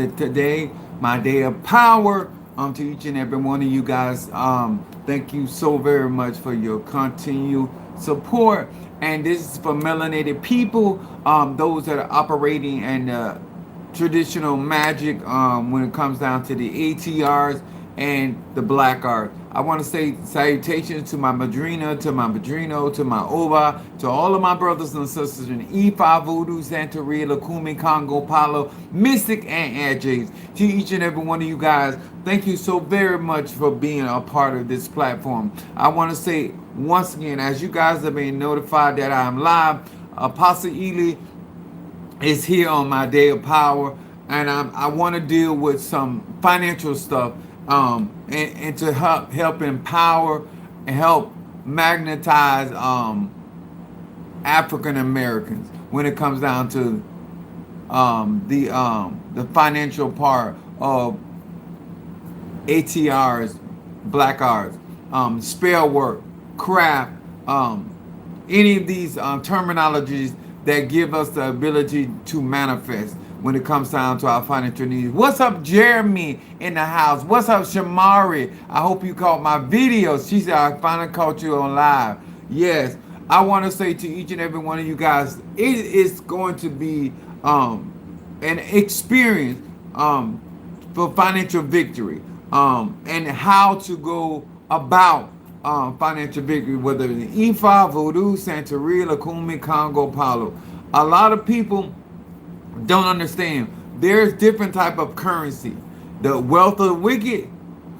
today, my day of power. To each and every one of you guys. Thank you so very much for your continued support. And this is for melanated people, those that are operating in traditional magic when it comes down to the ATRs and the black art. I want to say salutations to my madrina, to my padrino, to my oba, to all of my brothers and sisters in Ifa, Voodoo, Santeria, Lakumi, Congo, Palo, Mystic, and Adjays. To each and every one of you guys, thank you so very much for being a part of this platform. I want to say once again, as you guys have been notified that I am live, Apostle Ely is here on my day of power, and I want to deal with some financial stuff, and to help empower and help magnetize African Americans when it comes down to the financial part of ATRs, black arts, spell work, craft, any of these terminologies that give us the ability to manifest when it comes down to our financial needs. What's up, Jeremy in the house? What's up, Shamari? I hope you caught my videos. She said, I finally caught you on live. Yes, I want to say to each and every one of you guys, it is going to be an experience for financial victory, and how to go about financial victory, whether in Ifa, Voodoo, Santeria, Lakumi, Congo, Palo. A lot of people don't understand. There's different type of currency. The wealth of the wicked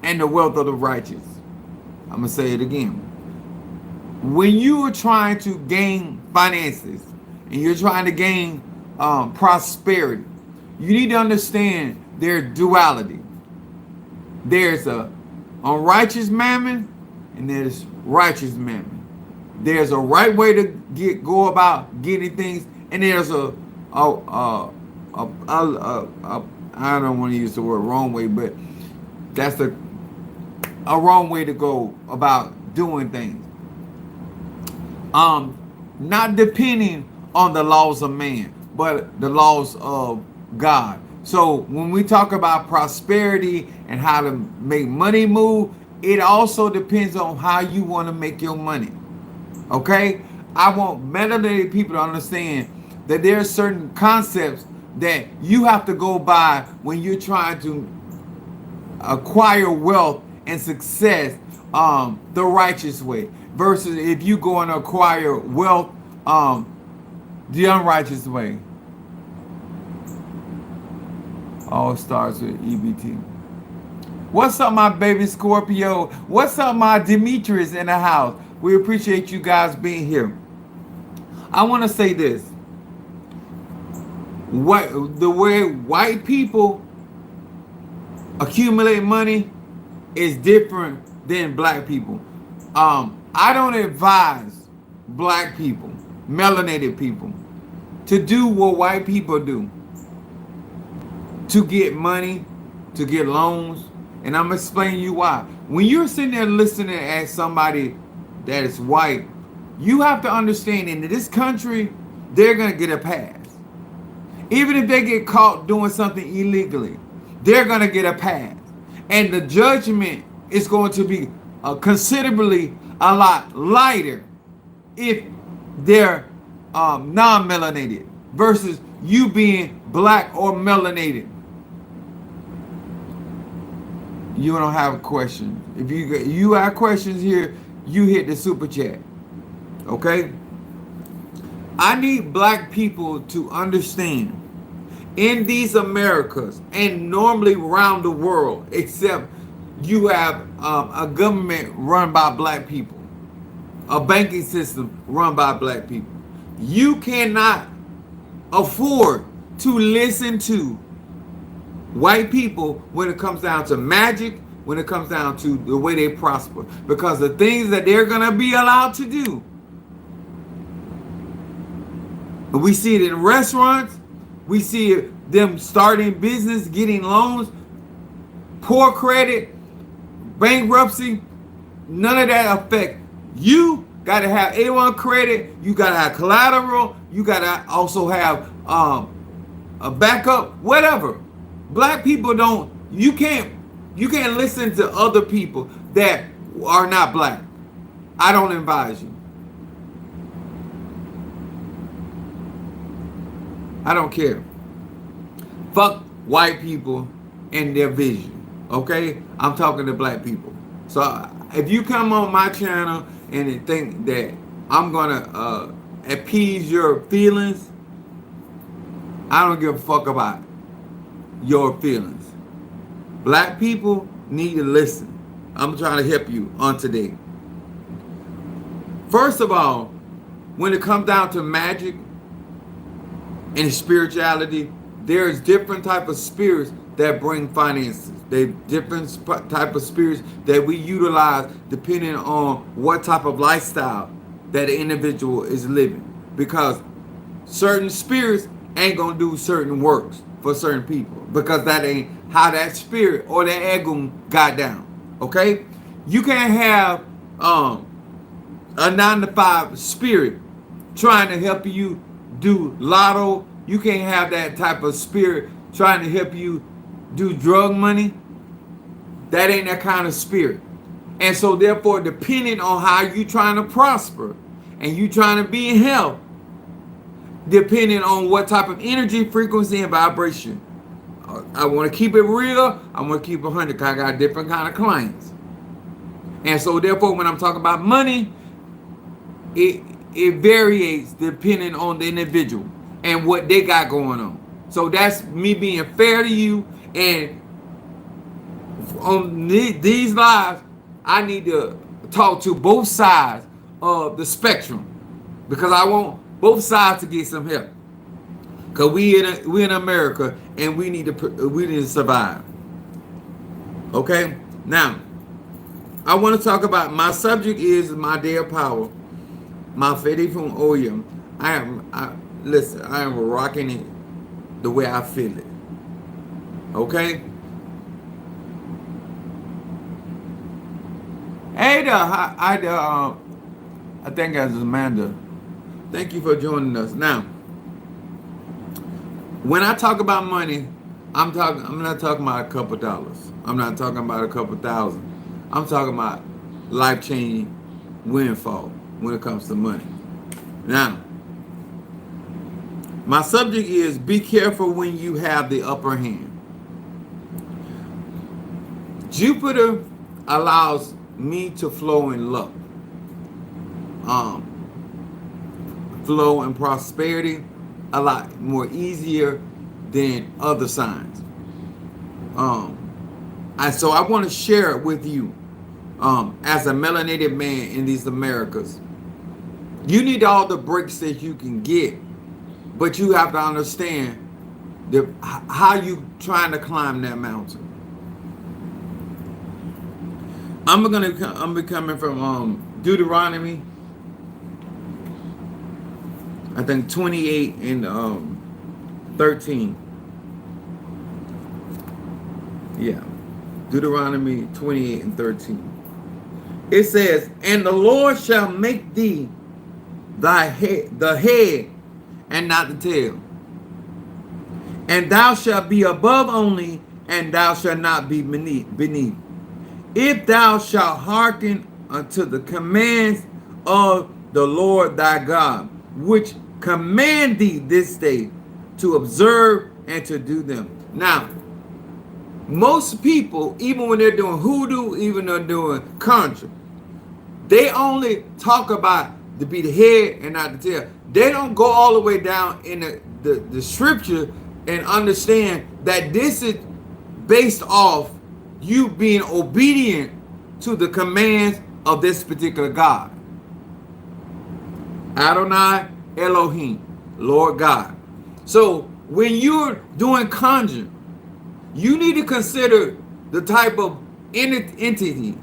and the wealth of the righteous. I'm going to say it again. When you are trying to gain finances and you're trying to gain prosperity, you need to understand their duality. There's a unrighteous mammon and there's righteous mammon. There's a right way to go about getting things, and there's I don't want to use the word wrong way, but that's a wrong way to go about doing things. Not depending on the laws of man, but the laws of God. So when we talk about prosperity and how to make money move, it also depends on how you want to make your money. Okay? I want melanated people to understand that there are certain concepts that you have to go by when you're trying to acquire wealth and success the righteous way, versus if you go and acquire wealth the unrighteous way. All starts with EBT. What's up, my baby Scorpio? What's up, my Demetrius in the house? We appreciate you guys being here. I want to say this. The way white people accumulate money is different than black people. I don't advise black people, melanated people, to do what white people do. To get money, to get loans. And I'm explaining you why. When you're sitting there listening at somebody that is white, you have to understand in this country, they're going to get a pass. Even if they get caught doing something illegally, they're going to get a pass. And the judgment is going to be considerably a lot lighter if they're non-melanated versus you being black or melanated. You don't have a question. If you have questions here, you hit the super chat. Okay? I need black people to understand in these Americas and normally around the world, except you have a government run by black people, a banking system run by black people. You cannot afford to listen to white people when it comes down to magic, when it comes down to the way they prosper, because the things that they're going to be allowed to do, we see it in restaurants, we see them starting business, getting loans, poor credit, bankruptcy. None of that affect you. Got to have A1 credit, you got to have collateral, you got to also have a backup, whatever. Black people don't. You can't listen to other people that are not black. I don't advise you. I don't care. Fuck white people and their vision. Okay? I'm talking to black people. So if you come on my channel and think that I'm gonna appease your feelings, I don't give a fuck about your feelings. Black people need to listen. I'm trying to help you on today. First of all, when it comes down to magic and spirituality, there's different type of spirits that bring finances. There's different type of spirits that we utilize depending on what type of lifestyle that the individual is living. Because certain spirits ain't gonna do certain works for certain people, because that ain't how that spirit or that ego got down. Okay, you can't have a 9 to 5 spirit trying to help you do lotto. You can't have that type of spirit trying to help you do drug money. That ain't that kind of spirit. And so therefore, depending on how you trying to prosper and you trying to be in health, depending on what type of energy, frequency, and vibration. I want to keep it real. I want to keep it 100 because I got different kind of clients. And so therefore, when I'm talking about money, it varies depending on the individual and what they got going on. So that's me being fair to you. And on these lives, I need to talk to both sides of the spectrum, because I want both sides to get some help. Cause we in America and we need to survive. Okay, now I want to talk about my subject is my day of power, my Fede from Oyam. I am rocking it the way I feel it. Okay. Hey there, I think that's Amanda. Thank you for joining us. Now, when I talk about money, I'm not talking about a couple dollars. I'm not talking about a couple thousand. I'm talking about life-changing windfall when it comes to money. Now, my subject is be careful when you have the upper hand. Jupiter allows me to flow in luck, flow in prosperity a lot more easier than other signs. So I want to share it with you as a melanated man in these Americas. You need all the breaks that you can get, but you have to understand how you trying to climb that mountain. I'm be coming from Deuteronomy, I think 28 and 13. Yeah, Deuteronomy 28 and 13. It says, "And the Lord shall make thee the head and not the tail. And thou shalt be above only, and thou shalt not be beneath. If thou shalt hearken unto the commands of the Lord thy God, which command thee this day to observe and to do them." Now, most people, even when they're doing hoodoo, even they're doing conjure, they only talk about to be the head and not the tail. They don't go all the way down in the scripture and understand that this is based off you being obedient to the commands of this particular God. Adonai Elohim, Lord God. So when you're doing conjuring, you need to consider the type of entity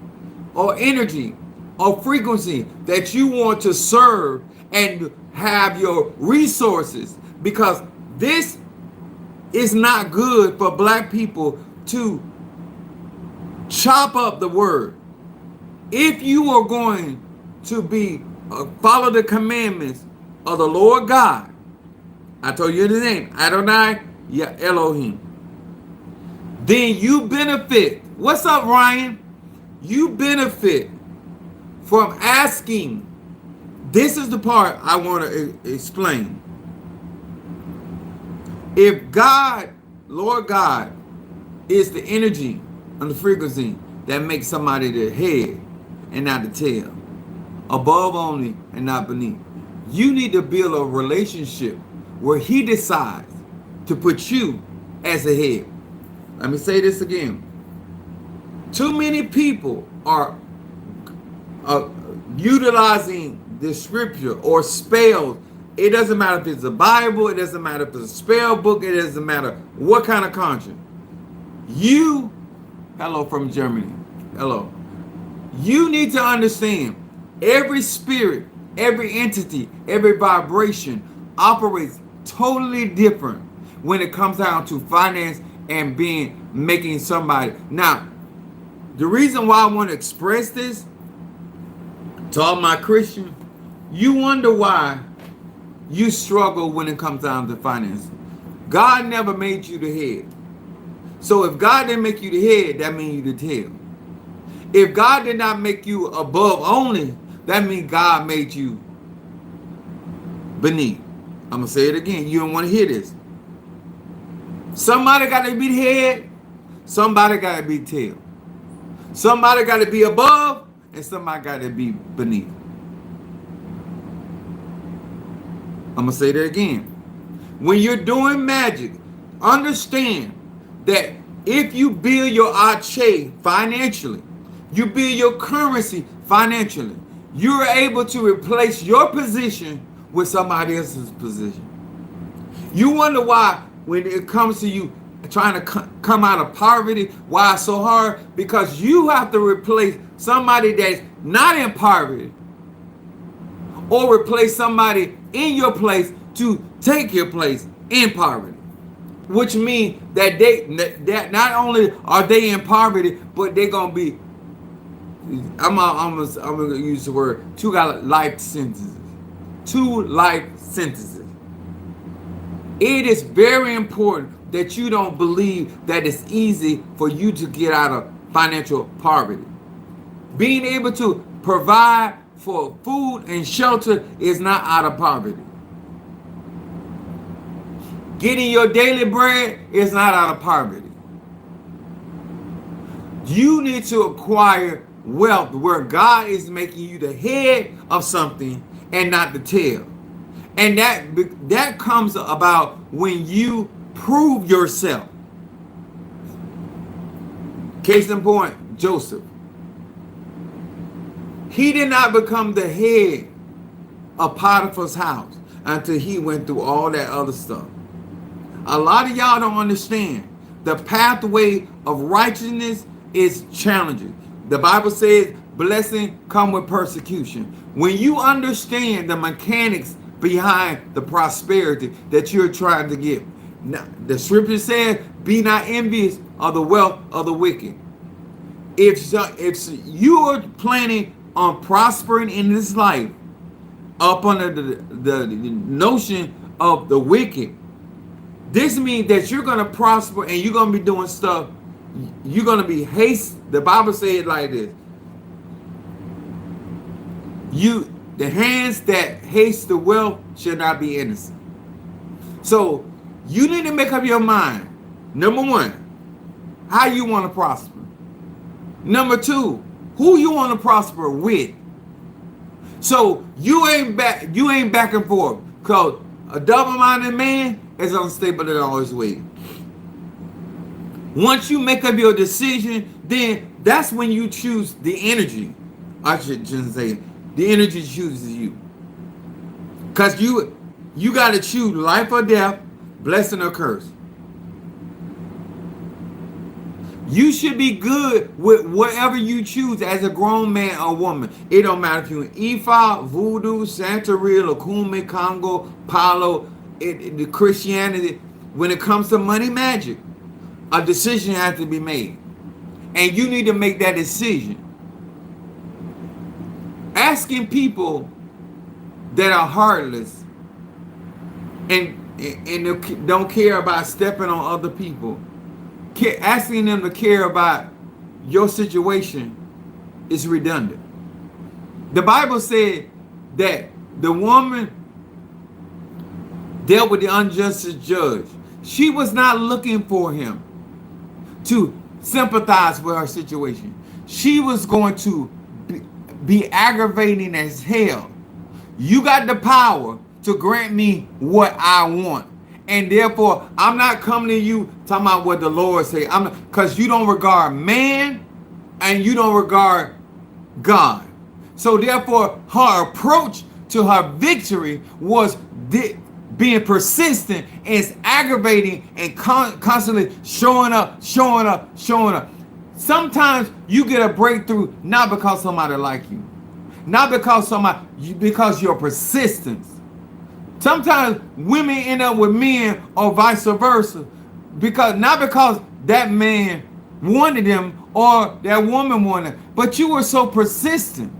or energy or frequency that you want to serve and have your resources, because this is not good for black people to chop up the word. If you are going to be follow the commandments of the Lord God, I told you the name, Adonai Elohim. then you benefit. What's up, Ryan? You benefit from asking. This is the part I want to explain. If God, Lord God, is the energy and the frequency that makes somebody the head and not the tail, above only and not beneath, you need to build a relationship where he decides to put you as a head. Let me say this again. Too many people are utilizing the scripture or spells. It doesn't matter if it's a Bible, it doesn't matter if it's a spell book, it doesn't matter what kind of conjure. Hello from Germany, hello. You need to understand every spirit, every entity, every vibration operates totally different when it comes down to finance and making somebody. Now, the reason why I want to express this to all my Christians, you wonder why you struggle when it comes down to finance. God never made you the head. So if God didn't make you the head, that means you the tail. If God did not make you above only, that means God made you beneath. I'm going to say it again. You don't want to hear this. Somebody got to be the head. Somebody got to be tail. Somebody got to be above and somebody got to be beneath. I'm going to say that again. When you're doing magic, understand that if you build your arche financially, you build your currency financially, you're able to replace your position with somebody else's position. You wonder why when it comes to you trying to come out of poverty, why it's so hard? Because you have to replace somebody that's not in poverty or replace somebody in your place to take your place in poverty. Which means that not only are they in poverty, but they're gonna be. I'm gonna use the word 2 life sentences. 2 life sentences. It is very important that you don't believe that it's easy for you to get out of financial poverty. Being able to provide for food and shelter is not out of poverty. Getting your daily bread is not out of poverty. You need to acquire wealth where God is making you the head of something and not the tail. And that comes about when you prove yourself. Case in point, Joseph. He did not become the head of Potiphar's house until he went through all that other stuff. A lot of y'all don't understand. The pathway of righteousness is challenging. The Bible says blessing come with persecution. When you understand the mechanics behind the prosperity that you're trying to get. Now, the scripture says, be not envious of the wealth of the wicked. If you are planning on prospering in this life up under the notion of the wicked, this means that you're going to prosper and you're going to be doing stuff. You're going to be The Bible says it like this. The hands that haste the wealth shall not be innocent. So you need to make up your mind. Number one, how you want to prosper. Number two, who you want to prosper with. So you ain't back and forth. Because a double-minded man is unstable in all his ways. Once you make up your decision, then that's when you choose the energy. I shouldn't say the energy chooses you. Because you got to choose life or death, blessing or curse. You should be good with whatever you choose as a grown man or woman. It don't matter if you're in Ifa, Voodoo, Santeria, Lakume, Congo, Palo, the Christianity. When it comes to money magic, a decision has to be made. And you need to make that decision. Asking people that are heartless and don't care about stepping on other people asking them to care about your situation is redundant. The Bible said that the woman dealt with the unjust judge. She was not looking for him to sympathize with her situation. She was going to be aggravating as hell. You got the power to grant me what I want. And therefore, I'm not coming to you talking about what the Lord say. Because you don't regard man and you don't regard God. So therefore, her approach to her victory was being persistent and aggravating and constantly showing up. Sometimes you get a breakthrough not because somebody like you, not because your persistence. Sometimes women end up with men or vice versa, not because that man wanted them or that woman wanted them, but you were so persistent.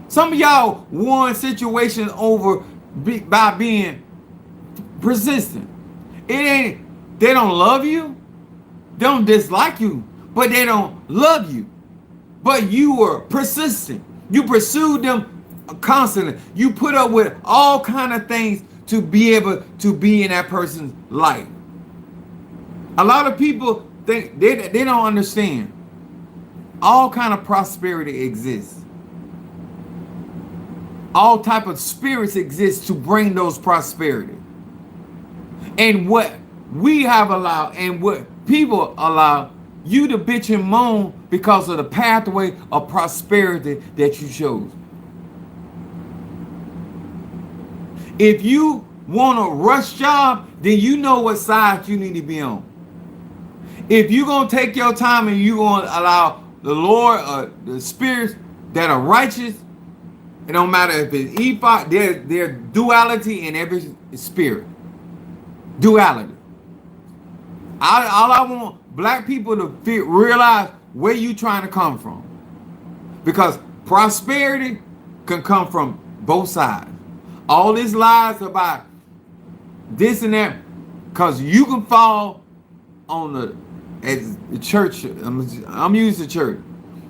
Some of y'all won situations over by being persistent. They don't love you, they don't dislike you, but they don't love you. But you were persistent. You pursued them constantly. You put up with all kind of things to be able to be in that person's life. A lot of people think they don't understand. All kind of prosperity exists. All type of spirits exist to bring those prosperity. And what we have allowed and what people allow you to bitch and moan because of the pathway of prosperity that you chose. If you want a rush job, then you know what side you need to be on. If you're going to take your time and you're going to allow the Lord, the spirits that are righteous, it don't matter if it's ephod, there's duality in every spirit. Duality. All I want black people to realize where you trying to come from. Because prosperity can come from both sides. All these lies about this and that, because you can fall on the church. I'm using the church.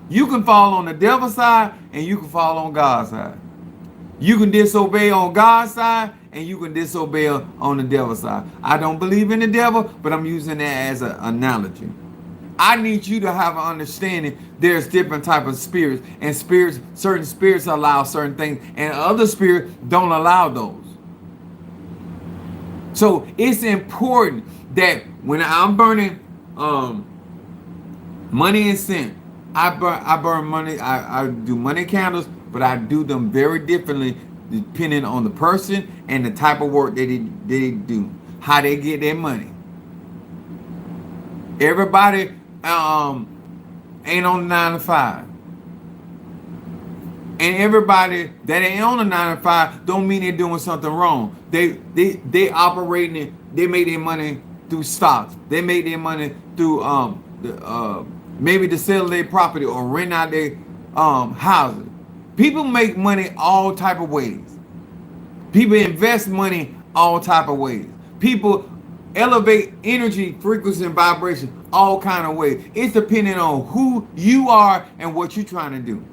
You can fall on the devil's side and you can fall on God's side. You can disobey on God's side and you can disobey on the devil's side. I don't believe in the devil, but I'm using that as an analogy. I need you to have an understanding there's different type of spirits, and certain spirits allow certain things and other spirits don't allow those. So it's important that when I'm burning money and cent, I burn money, I do money candles, but I do them very differently depending on the person and the type of work that they do, how they get their money. Everybody ain't on 9 to 5. And everybody that ain't on a 9 to 5 don't mean they're doing something wrong. They operating it, they make their money through stocks. They make their money through maybe to sell their property or rent out their houses. People make money all type of ways. People invest money all type of ways. People elevate energy, frequency, and vibration all kind of ways. It's depending on who you are and what you're trying to do.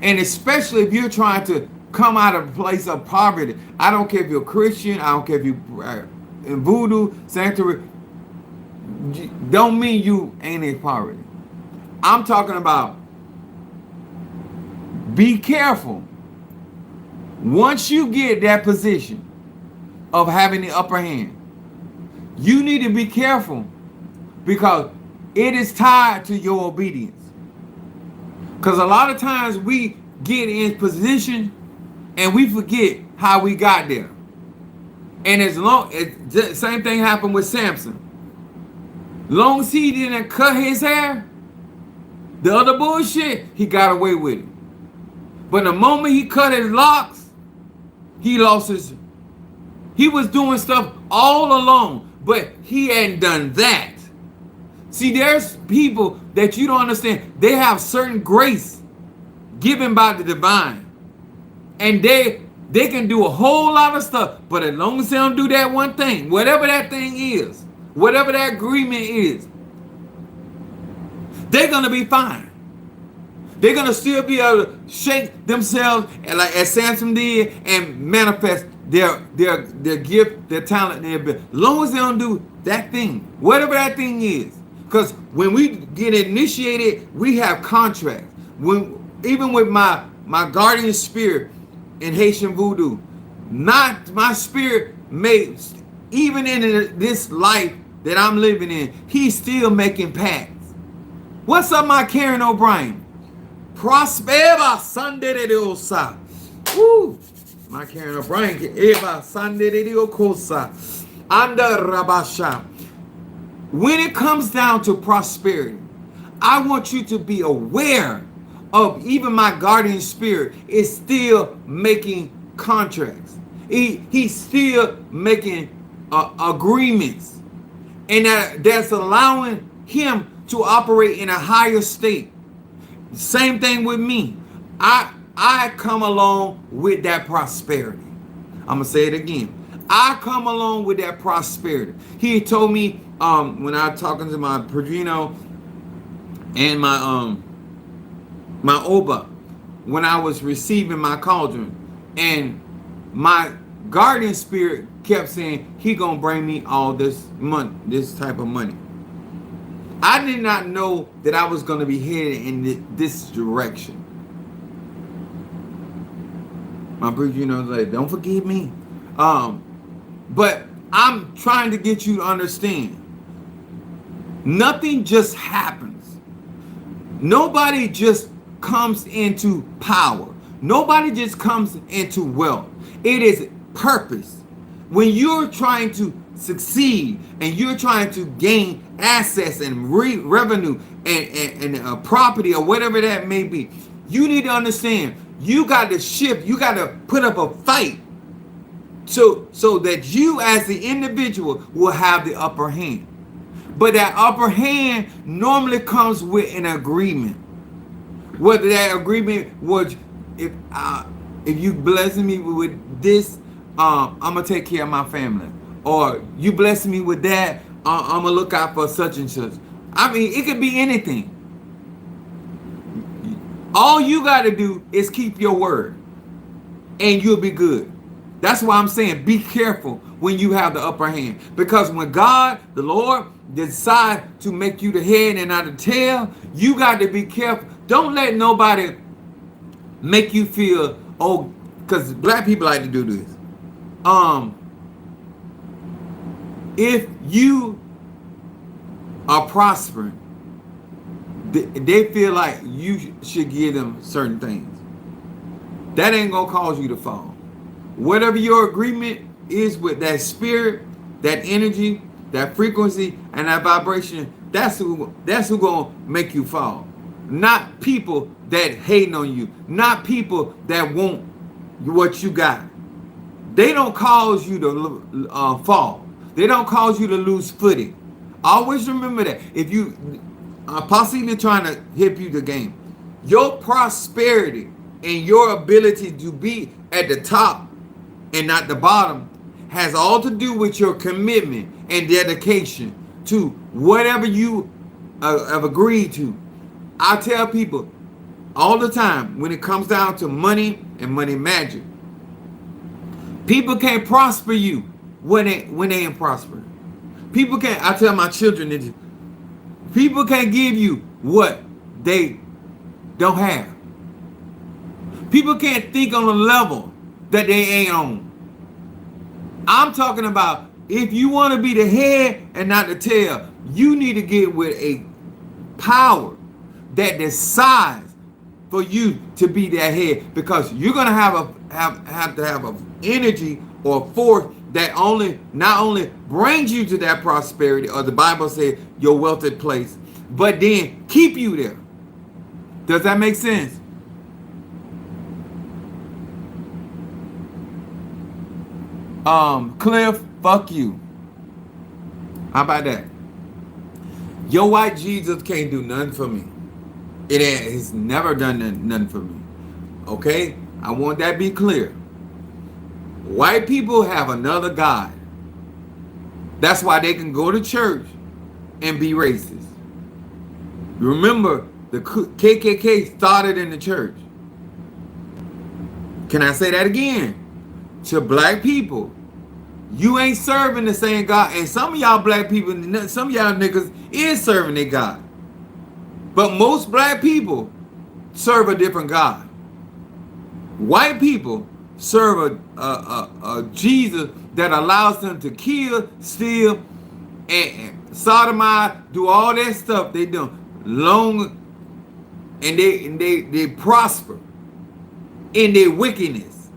And especially if you're trying to come out of a place of poverty. I don't care if you're Christian. I don't care if you're in voodoo, sanctuary. Don't mean you ain't in poverty. I'm talking about be careful. Once you get that position of having the upper hand, you need to be careful because it is tied to your obedience. Because a lot of times we get in position and we forget how we got there. And same thing happened with Samson. Long as he didn't cut his hair, the other bullshit, he got away with it. But the moment he cut his locks, he lost his. He was doing stuff all alone, but he hadn't done that. See, there's people that you don't understand. They have certain grace given by the divine. And they can do a whole lot of stuff, but as long as they don't do that one thing, whatever that thing is, whatever that agreement is, they're going to be fine. They're going to still be able to shake themselves and like as Samson did and manifest their gift, their talent, their ability. As long as they don't do that thing, whatever that thing is. Because when we get initiated, we have contracts. Even with my guardian spirit in Haitian voodoo, not my spirit makes, even in this life that I'm living in, he's still making pacts. What's up, my Karen O'Brien? Prospera Sunday de Diosa. Woo! My Karen O'Brien, Eva Sunday de Diosa. Under Rabasha. When it comes down to prosperity, I want you to be aware of even my guardian spirit is still making contracts. He's still making agreements. And that's allowing him to operate in a higher state. Same thing with me. I come along with that prosperity. I'm going to say it again. I come along with that prosperity. He told me when I was talking to my Padrino and my Oba, when I was receiving my cauldron, and my guardian spirit kept saying he gonna bring me all this money, this type of money. I did not know that I was gonna be headed in this direction. My Padrino was like, don't forgive me. But I'm trying to get you to understand. Nothing just happens. Nobody just comes into power. Nobody just comes into wealth. It is purpose. When you're trying to succeed and you're trying to gain assets and revenue and property or whatever that may be, you need to understand you got to shift. You got to put up a fight so that you as the individual will have the upper hand. But that upper hand normally comes with an agreement. Whether that agreement was, if you bless me with this, I'm gonna take care of my family, or you bless me with that, I'm gonna look out for such and such. I mean, it could be anything. All you got to do is keep your word, and you'll be good. That's why I'm saying be careful when you have the upper hand, because when God, the Lord, decide to make you the head and not the tail, you got to be careful. Don't let nobody make you feel, oh, because black people like to do this. If you are prospering, they feel like you should give them certain things. That ain't gonna cause you to fall. Whatever your agreement is with that spirit, that energy, that frequency, and that vibration, that's who gonna make you fall. Not people that hating on you, not people that want what you got. They don't cause you to fall. They don't cause you to lose footing. Always remember that. If you possibly trying to hip you the game, your prosperity and your ability to be at the top and not the bottom has all to do with your commitment and dedication to whatever you have agreed to. I tell people all the time, when it comes down to money and money magic, people can't prosper you when they ain't prospering. People can't. I tell my children that people can't give you what they don't have. People can't think on a level that they ain't on. I'm talking about if you want to be the head and not the tail, you need to get with a power that decides for you to be that head, because you're gonna have to have an energy or force that not only brings you to that prosperity, or the Bible says your wealthy place, but then keep you there. Does that make sense? Cliff, fuck you. How about that? Your white Jesus can't do nothing for me. It has never done nothing for me. Okay? I want that to be clear. White people have another God. That's why they can go to church and be racist. Remember, the KKK started in the church. Can I say that again? To black people, you ain't serving the same God. And some of y'all black people, some of y'all niggas is serving their God. But most black people serve a different God. White people serve a Jesus that allows them to kill, steal, and sodomize, do all that stuff they do long, and they prosper in their wickedness.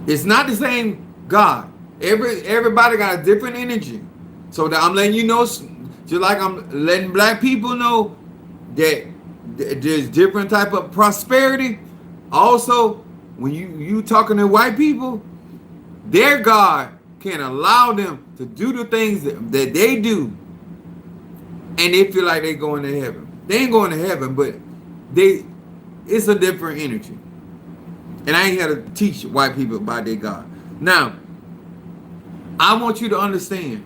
It's not the same God. Everybody got a different energy. So that I'm letting you know, just like I'm letting black people know that there's different type of prosperity. Also, when you talking to white people, their God can allow them to do the things that they do, and they feel like they're going to heaven. They ain't going to heaven, but it's a different energy. And I ain't here to teach white people about their God. Now, I want you to understand,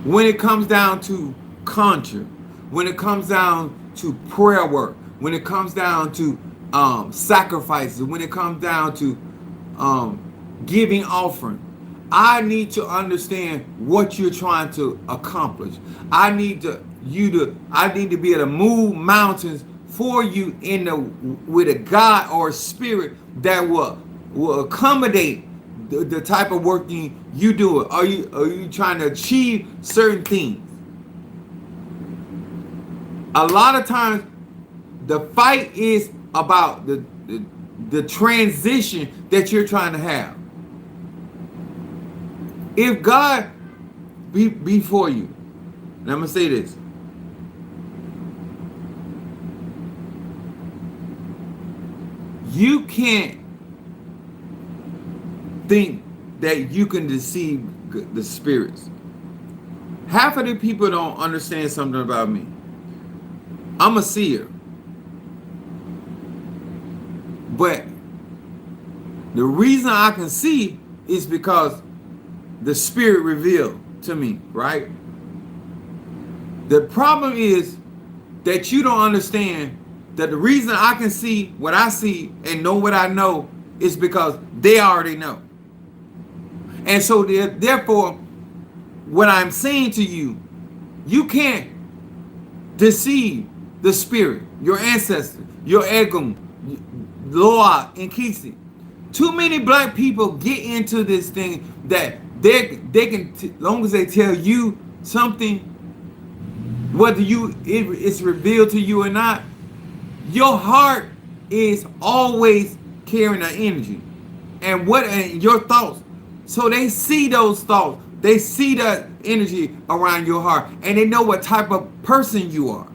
when it comes down to conjure, when it comes down to prayer work, when it comes down to sacrifices, when it comes down to giving offering, I need to understand what you're trying to accomplish. I need to be able to move mountains for you with a God or a spirit that will accommodate the type of work you do. Are you trying to achieve certain things? A lot of times the fight is about the transition that you're trying to have. If God be for you, and I'm gonna say this, you can't think that you can deceive the spirits. Half of the people don't understand something about me. I'm a seer. But the reason I can see is because the spirit revealed to me, right? The problem is that you don't understand that the reason I can see what I see and know what I know is because they already know. And so therefore, what I'm saying to you, you can't deceive the spirit, your ancestor, your Egum, Loa, and Kisi. Too many black people get into this thing that they can, long as they tell you something, whether it's revealed to you or not, your heart is always carrying an energy, and your thoughts. So they see those thoughts, they see that energy around your heart, and they know what type of person you are.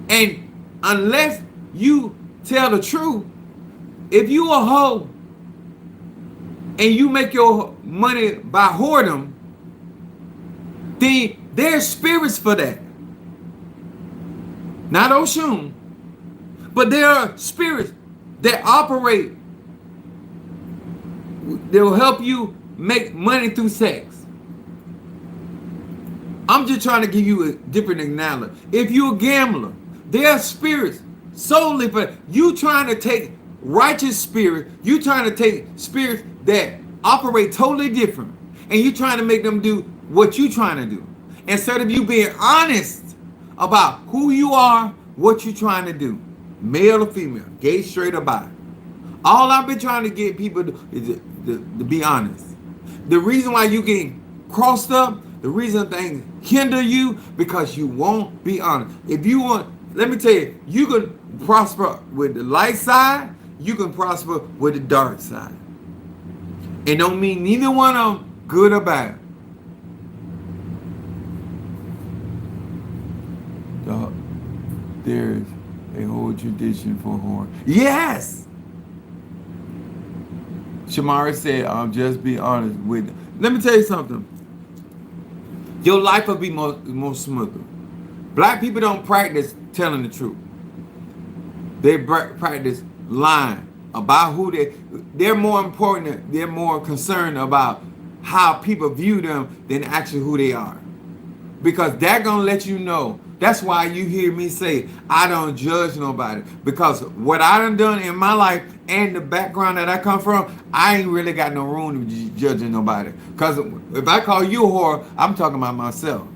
And unless you tell the truth, if you a hoe and you make your money by whoredom, then there's spirits for that. Not Oshun, but there are spirits that operate. They'll help you make money through sex. I'm just trying to give you a different analogy. If you're a gambler, there are spirits solely for you trying to take righteous spirit. You trying to take spirits that operate totally different, and you trying to make them do what you trying to do, instead of you being honest about who you are, what you trying to do, male or female, gay, straight, or bi. All I've been trying to get people is to be honest. The reason why you getting crossed up, the reason things hinder you, because you won't be honest. If you want, let me tell you, you can prosper with the light side, you can prosper with the dark side. It don't mean neither one of them good or bad. There's a whole tradition for horn. Yes! Shamara said, I'll just be honest with you. Let me tell you something. Your life will be more smoother. Black people don't practice telling the truth. They practice lying about who they're more important. They're more concerned about how people view them than actually who they are. Because they're going to let you know That's why you hear me say, I don't judge nobody. Because what I done in my life and the background that I come from, I ain't really got no room to be judging nobody. Because if I call you a whore, I'm talking about myself.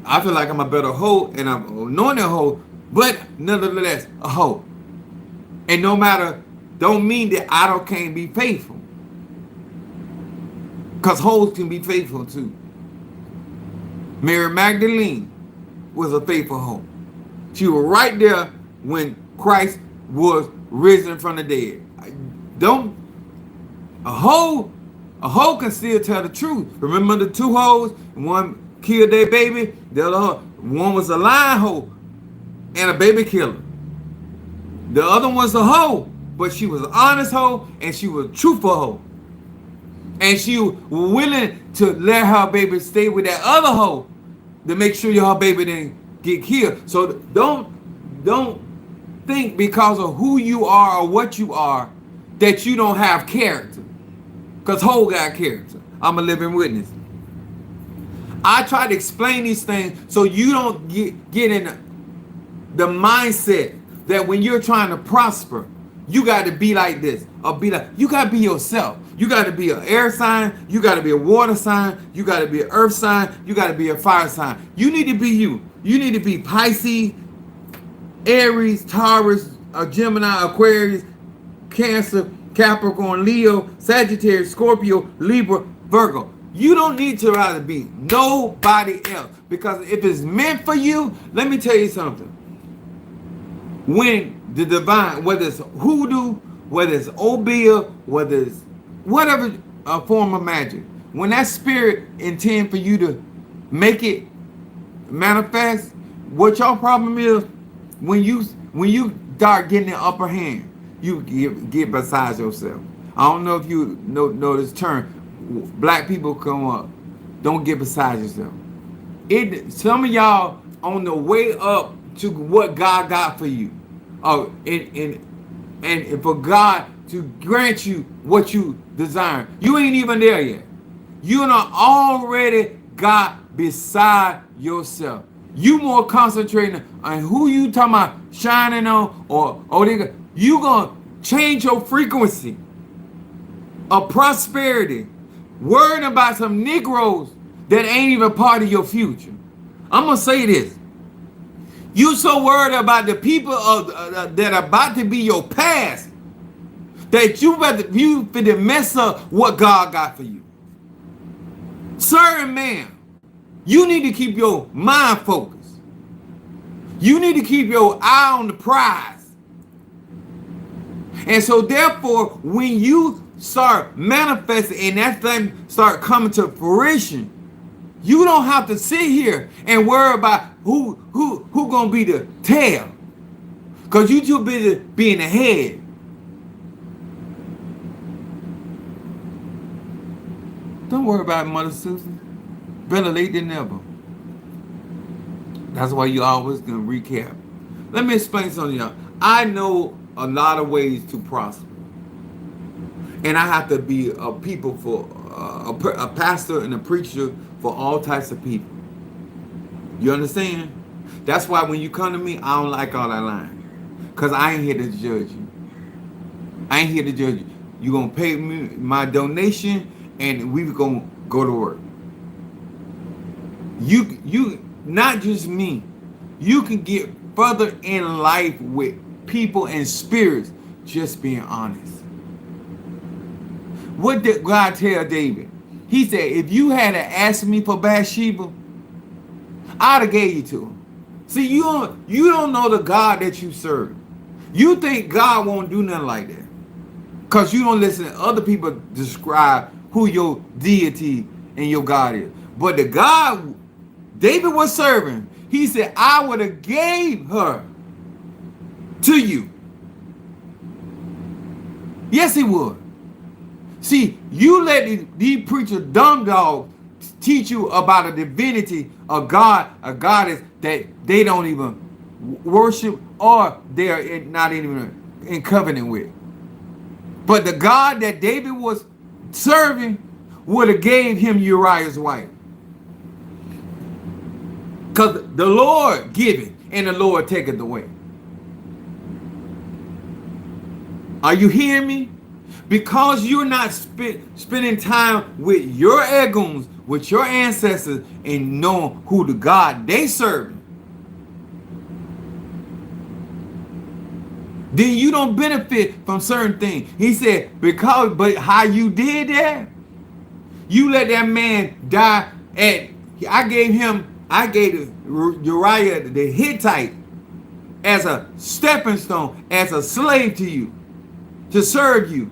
I feel like I'm a better hoe and I'm anointed hoe, but nonetheless, a hoe. And no matter, don't mean that can't be faithful. Because hoes can be faithful too. Mary Magdalene was a faithful hoe. She was right there when Christ was risen from the dead. A hoe can still tell the truth. Remember the two hoes? One killed their baby. The other one was a lying hoe and a baby killer. The other one's a hoe, but she was an honest hoe and she was a truthful hoe. And she was willing to let her baby stay with that other hoe to make sure her baby didn't get killed. So don't think because of who you are or what you are that you don't have character. Because hoe got character. I'm a living witness. I try to explain these things so you don't get in the mindset that when you're trying to prosper, you got to be like this or be like, you got to be yourself. You got to be an air sign. You got to be a water sign. You got to be an earth sign. You got to be a fire sign. You need to be you. You need to be Pisces, Aries, Taurus, Gemini, Aquarius, Cancer, Capricorn, Leo, Sagittarius, Scorpio, Libra, Virgo. You don't need to rather be nobody else. Because if it's meant for you, let me tell you something. When the divine, whether it's hoodoo, whether it's obeah, whether it's whatever form of magic, when that spirit intends for you to make it manifest, what your problem is, when you start getting the upper hand, you get beside yourself. I don't know if you know this term. Black people come up, don't get beside yourself. Some of y'all on the way up to what God got for you. And for God to grant you what you desire. You ain't even there yet. You not already got beside yourself. You more concentrating on who you talking about shining on or you gonna change your frequency of prosperity, worrying about some Negroes that ain't even part of your future. I'm gonna say this. You so worried about the people that are about to be your past that you finna mess up what God got for you. Sir and ma'am, you need to keep your mind focused. You need to keep your eye on the prize. And so therefore, when you start manifesting and that thing start coming to fruition, you don't have to sit here and worry about who gonna be the tail, because you too busy being the head. Don't worry about it, Mother Susan. Better late than never. That's why you always gonna recap. Let me explain something to y'all. I know a lot of ways to prosper, and I have to be a people for a pastor and a preacher for all types of people. You understand? That's why when you come to me, I don't like all that lying. Because I ain't here to judge you. I ain't here to judge you. You're going to pay me my donation and we're going to go to work. You, not just me. You can get further in life with people and spirits just being honest. What did God tell David? He said, if you had asked me for Bathsheba, I'd have gave you to him. See, you don't know the God that you serve. You think God won't do nothing like that because you don't listen to other people describe who your deity and your God is. But the God David was serving, he said, I would have gave her to you. Yes, he would. See, you let these preachers, dumb dogs, teach you about a divinity, a God, a goddess that they don't even worship or they're not even in covenant with. But the God that David was serving would have gave him Uriah's wife. Because the Lord giveth and the Lord taketh away. Are you hearing me? Because you're not spending time with your egos, with your ancestors, and knowing who the God they serve, then you don't benefit from certain things. He said, but how you did that? You let that man die I gave Uriah the Hittite as a stepping stone, as a slave to you, to serve you.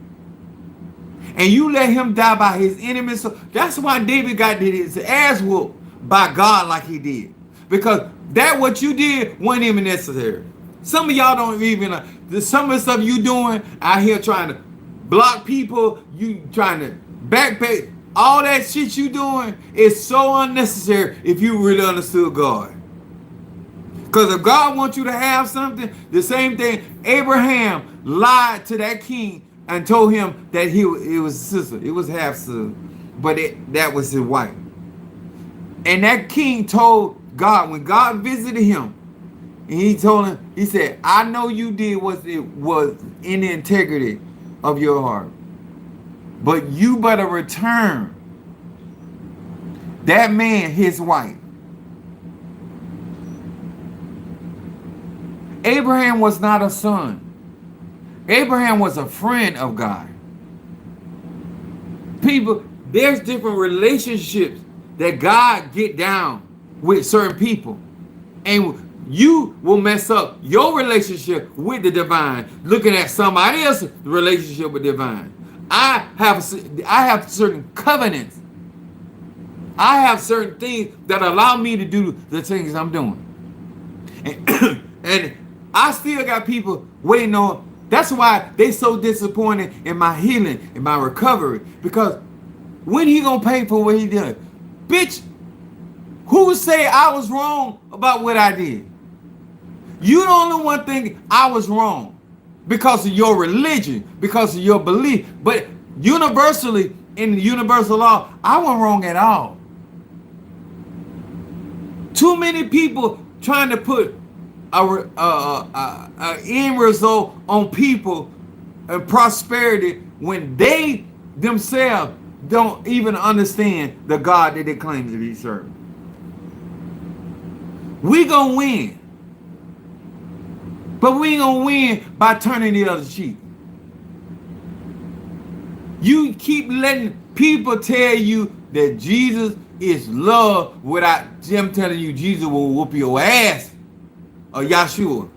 And you let him die by his enemies. So that's why David got his ass whooped by God like he did. Because that what you did wasn't even necessary. Some of y'all don't even, some of the stuff you doing out here trying to block people, you trying to backpay, all that shit you doing is so unnecessary if you really understood God. Because if God wants you to have something, the same thing, Abraham lied to that king and told him that it was sister, it was half sister, but that was his wife. And that king told God, when God visited him, and he told him, he said, I know you did what it was in the integrity of your heart, but you better return that man his wife. Abraham was not a son. Abraham was a friend of God. People, there's different relationships that God get down with certain people. And you will mess up your relationship with the divine, looking at somebody else's relationship with divine. I have certain covenants. I have certain things that allow me to do the things I'm doing. And I still got people waiting on. That's why they so disappointed in my healing, in my recovery. Because when he gonna pay for what he did? Bitch, who say I was wrong about what I did? You the only one thinking I was wrong because of your religion, because of your belief. But universally, in the universal law, I wasn't wrong at all. Too many people trying to put a end result on people and prosperity when they themselves don't even understand the God that they claim to be serving. We gonna win, but we ain't gonna win by turning the other cheek. You keep letting people tell you that Jesus is love without them telling you Jesus will whoop your ass. Or Yahshua.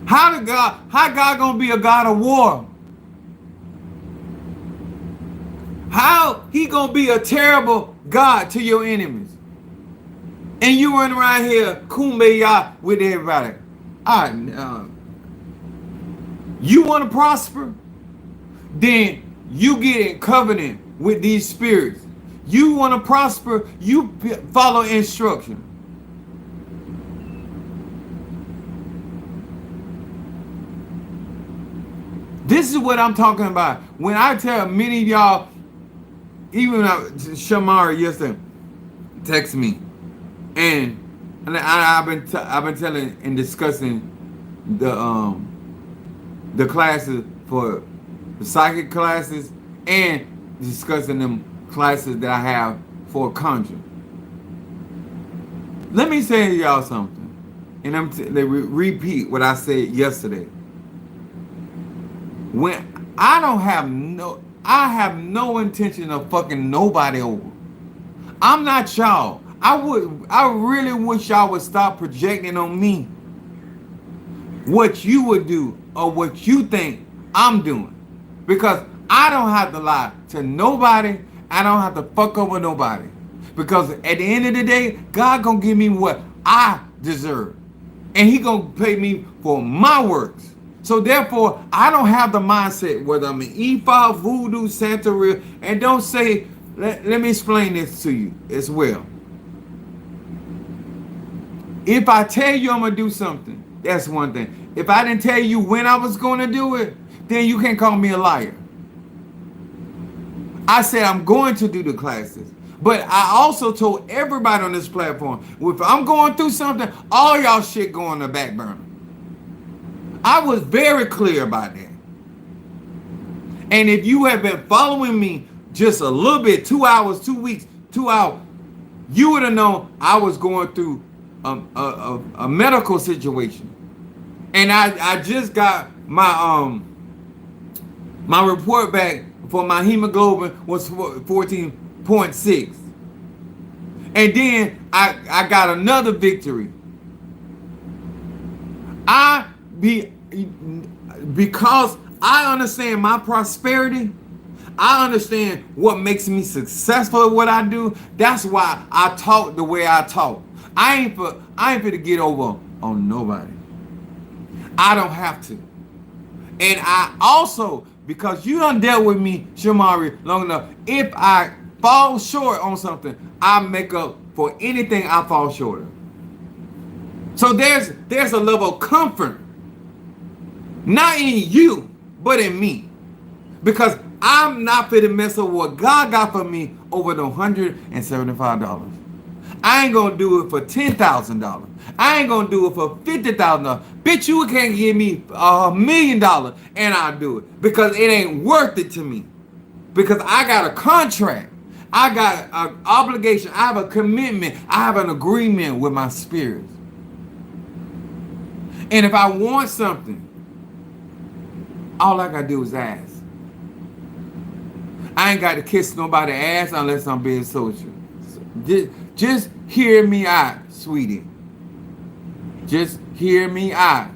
How God gonna be a God of war? How he gonna be a terrible God to your enemies? And you run around here kumbaya with everybody. You want to prosper? Then you get in covenant with these spirits. You want to prosper? You follow instruction. This is what I'm talking about. When I tell many of y'all, even Shamara yesterday text me, and I've been telling and discussing the classes for the psychic classes and discussing them classes that I have for conjuring. Let me say to y'all something, and repeat what I said yesterday. When I have no intention of fucking nobody over. I'm not y'all. I really wish y'all would stop projecting on me what you would do or what you think I'm doing. Because I don't have to lie to nobody. I don't have to fuck over nobody. Because at the end of the day, God gonna give me what I deserve. And he gonna pay me for my works. So therefore, I don't have the mindset whether I'm an Ifa, Voodoo, Santa Real, and don't say, let me explain this to you as well. If I tell you I'm going to do something, that's one thing. If I didn't tell you when I was going to do it, then you can't call me a liar. I said I'm going to do the classes. But I also told everybody on this platform, if I'm going through something, all y'all shit go on the back burner. I was very clear about that. And if you have been following me just a little bit, 2 hours, 2 weeks, 2 hours, you would have known I was going through a medical situation. And I just got my my report back for my hemoglobin was 14.6. And then I got another victory. Because I understand my prosperity, I understand what makes me successful at what I do. That's why I talk the way I talk. I ain't for to get over on nobody. I don't have to. And I also, because you done dealt with me, Shamari, long enough, if I fall short on something, I make up for anything I fall short of. So there's a level of comfort, not in you, but in me. Because I'm not fit to mess up what God got for me over the $175. I ain't gonna do it for $10,000. I ain't gonna do it for $50,000. Bitch, you can't give me $1 million and I'll do it. Because it ain't worth it to me. Because I got a contract. I got an obligation. I have a commitment. I have an agreement with my spirit. And if I want something, all I gotta do is ask. I ain't got to kiss nobody's ass unless I'm being social. Just hear me out, sweetie. Just hear me out.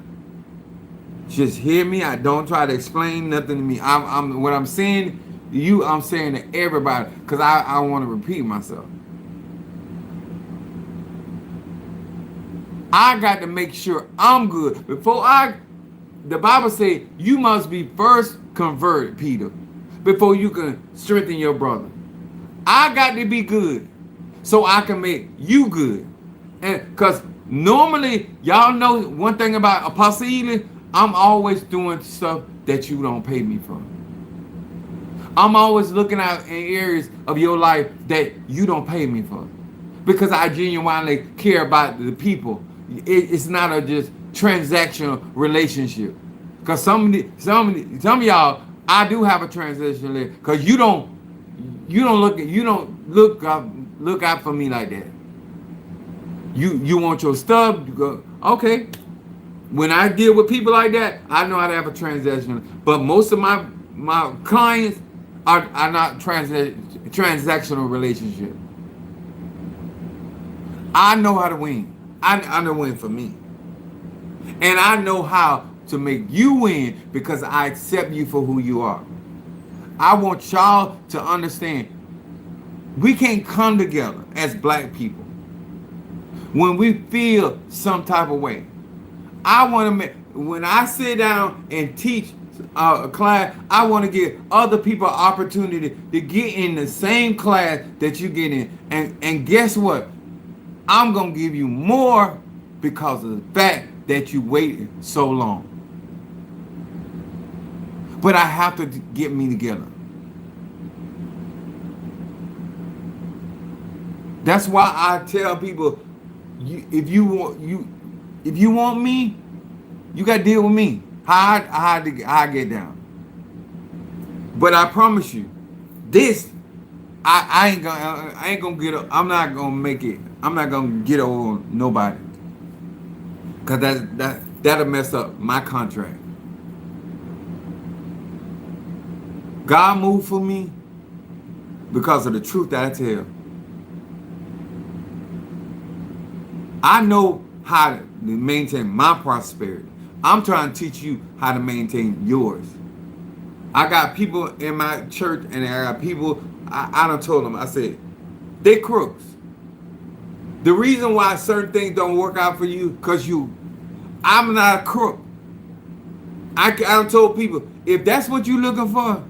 Just hear me out. Don't try to explain nothing to me. I'm what I'm saying to you, I'm saying to everybody, because I want to repeat myself. I got to make sure I'm good. The Bible says you must be first converted, Peter, before you can strengthen your brother. I got to be good so I can make you good. And because normally, y'all know one thing about Apostle Ely, I'm always doing stuff that you don't pay me for. I'm always looking out in areas of your life that you don't pay me for. Because I genuinely care about the people. It's not a just transactional relationship. Because some of y'all, I do have a transaction relationship. Because you don't look out for me like that. You want your stuff, you go, okay. When I deal with people like that, I know how to have a transaction. But most of my clients are not transactional relationship. I know how to win. I know win for me. And I know how to make you win because I accept you for who you are. I want y'all to understand we can't come together as black people when we feel some type of way. I want to make, when I sit down and teach a class, I want to give other people an opportunity to get in the same class that you get in. And guess what? I'm going to give you more because of the fact that you waited so long. But I have to get me together. That's why I tell people, if you want me, you got to deal with me. How I get down. But I promise you, this I ain't gonna get. I'm not gonna make it. I'm not gonna get over nobody. Cause that'll mess up my contract. God moved for me because of the truth that I tell. I know how to maintain my prosperity. I'm trying to teach you how to maintain yours. I got people in my church and I got people, I done told them, I said, they crooks. The reason why certain things don't work out for you, because I'm not a crook. I done told people, if that's what you're looking for,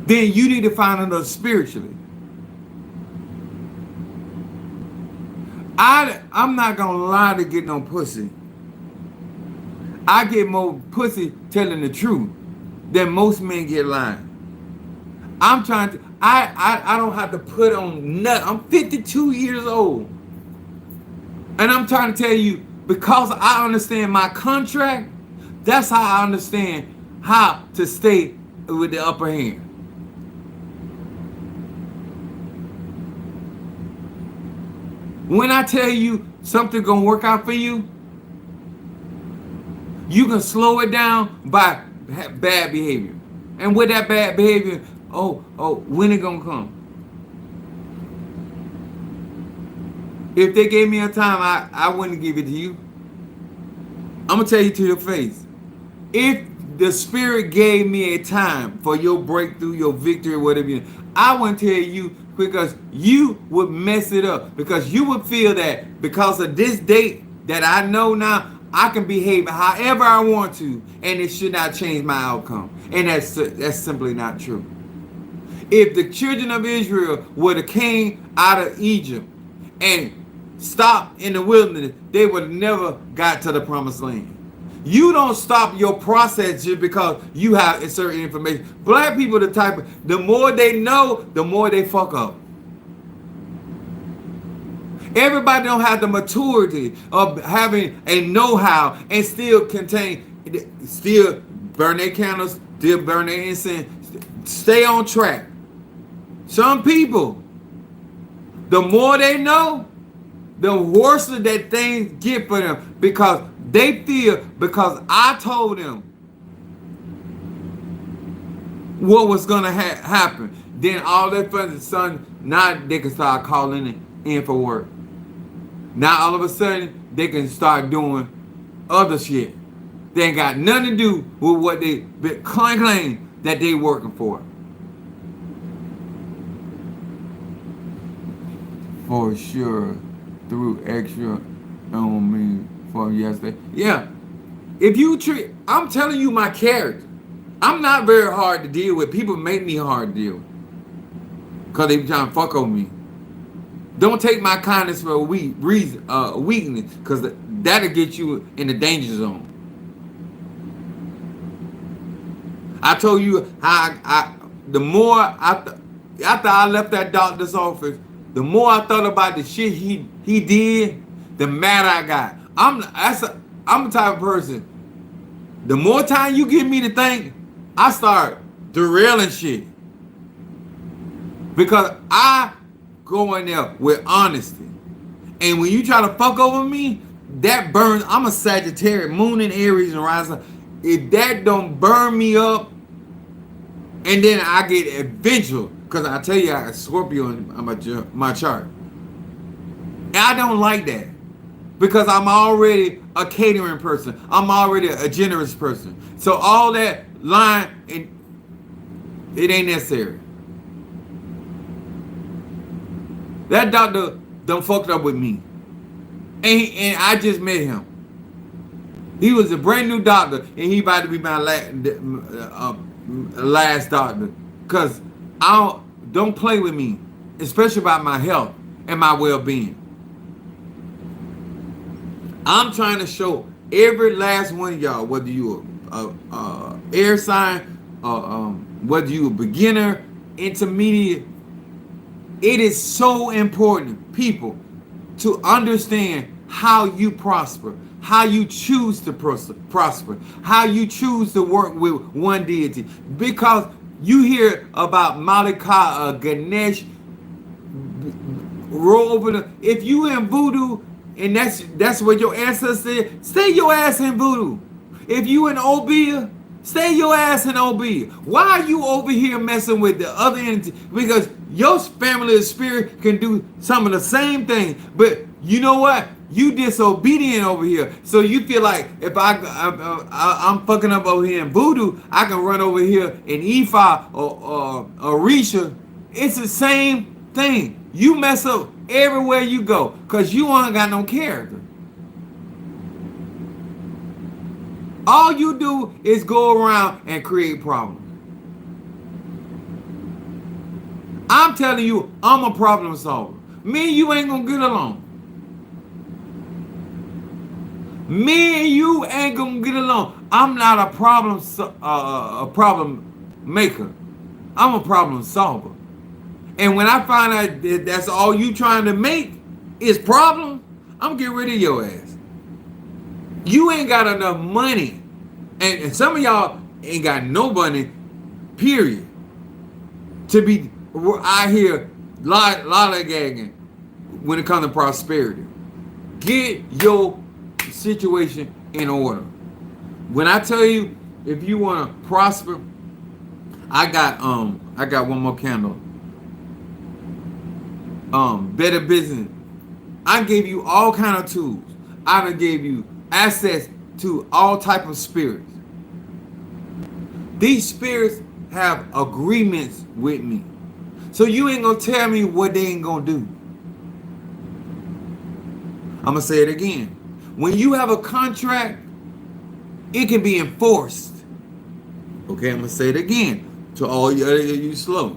then you need to find another spiritually. I'm not going to lie to get no pussy. I get more pussy telling the truth than most men get lying. I don't have to put on nothing. I'm 52 years old. And I'm trying to tell you, because I understand my contract, that's how I understand how to stay with the upper hand. When I tell you something gonna work out for you, you can slow it down by bad behavior. And with that bad behavior, when it gonna come? If they gave me a time, I wouldn't give it to you. I'm gonna tell you to your face. If the Spirit gave me a time for your breakthrough, your victory, whatever, I wouldn't tell you, because you would mess it up. Because you would feel that because of this date that I know now, I can behave however I want to, and it should not change my outcome. And that's simply not true. If the children of Israel would have came out of Egypt and stopped in the wilderness, they would have never got to the promised land. You don't stop your process just because you have a certain information. Black people, the more they know, the more they fuck up. Everybody don't have the maturity of having a know-how and still burn their candles, still burn their incense, stay on track. Some people, the more they know, the worse that things get for them, because they feel, because I told them what was going to happen, then all that for the son, now they can start calling it in for work. Now all of a sudden they can start doing other shit. They ain't got nothing to do with what they claim that they working for. For sure, through extra on me from yesterday. Yeah. I'm telling you my character. I'm not very hard to deal with. People make me hard to deal with, because they be trying to fuck on me. Don't take my kindness for a weakness, because that'll get you in the danger zone. I told you how the more after I left that doctor's office, the more I thought about the shit he did, the madder I got. I'm the type of person, the more time you give me to think, I start derailing shit. Because I go in there with honesty. And when you try to fuck over me, that burns. I'm a Sagittarius, moon in Aries and rising. If that don't burn me up, and then I get vengeful, because I tell you I got Scorpio on my chart. And I don't like that, because I'm already a catering person. I'm already a generous person. So all that line, it ain't necessary. That doctor done fucked up with me. And I just met him. He was a brand new doctor, and he about to be my last doctor. Because don't play with me, especially about my health and my well-being. I'm trying to show every last one of y'all, whether you a air sign, whether you a beginner, intermediate, it is so important, people, to understand how you prosper, how you choose to prosper, how you choose to work with one deity. Because you hear about Malika, Ganesh, roll over if you in voodoo, and that's what your ancestors said, stay your ass in voodoo. If you in Obeah, stay your ass in Obeah. Why are you over here messing with the other entity? Because your family of spirit can do some of the same thing, but you know what? You disobedient over here. So you feel like if I'm fucking up over here in voodoo, I can run over here in Ifa or Orisha. It's the same thing. You mess up everywhere you go because you ain't got no character. All you do is go around and create problems. I'm telling you, I'm a problem solver. Me and you ain't gonna get along. Me and you ain't gonna get along. I'm not a problem maker. I'm a problem solver. And when I find out that that's all you trying to make is problem, I'm getting rid of your ass. You ain't got enough money. And some of y'all ain't got no money, period, to be out here lollygagging when it comes to prosperity. Get your situation in order. When I tell you, if you want to prosper, I got one more candle. Better business. I gave you all kind of tools. I done gave you access to all type of spirits. These spirits have agreements with me. So you ain't gonna tell me what they ain't gonna do. I'm gonna say it again. When you have a contract, it can be enforced. Okay, I'm gonna say it again to all you slow.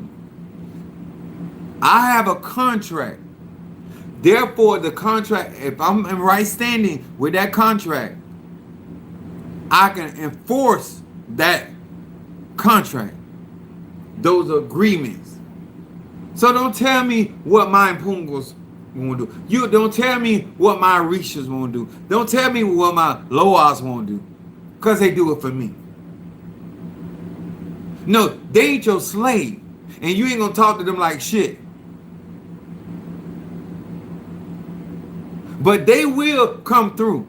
I have a contract. Therefore, the contract, if I'm in right standing with that contract, I can enforce that contract, those agreements. So don't tell me what my Pungos want to do. You don't tell me what my Orishas want to do. Don't tell me what my Loas want to do, because they do it for me. No, they ain't your slave, and you ain't gonna talk to them like shit. But they will come through.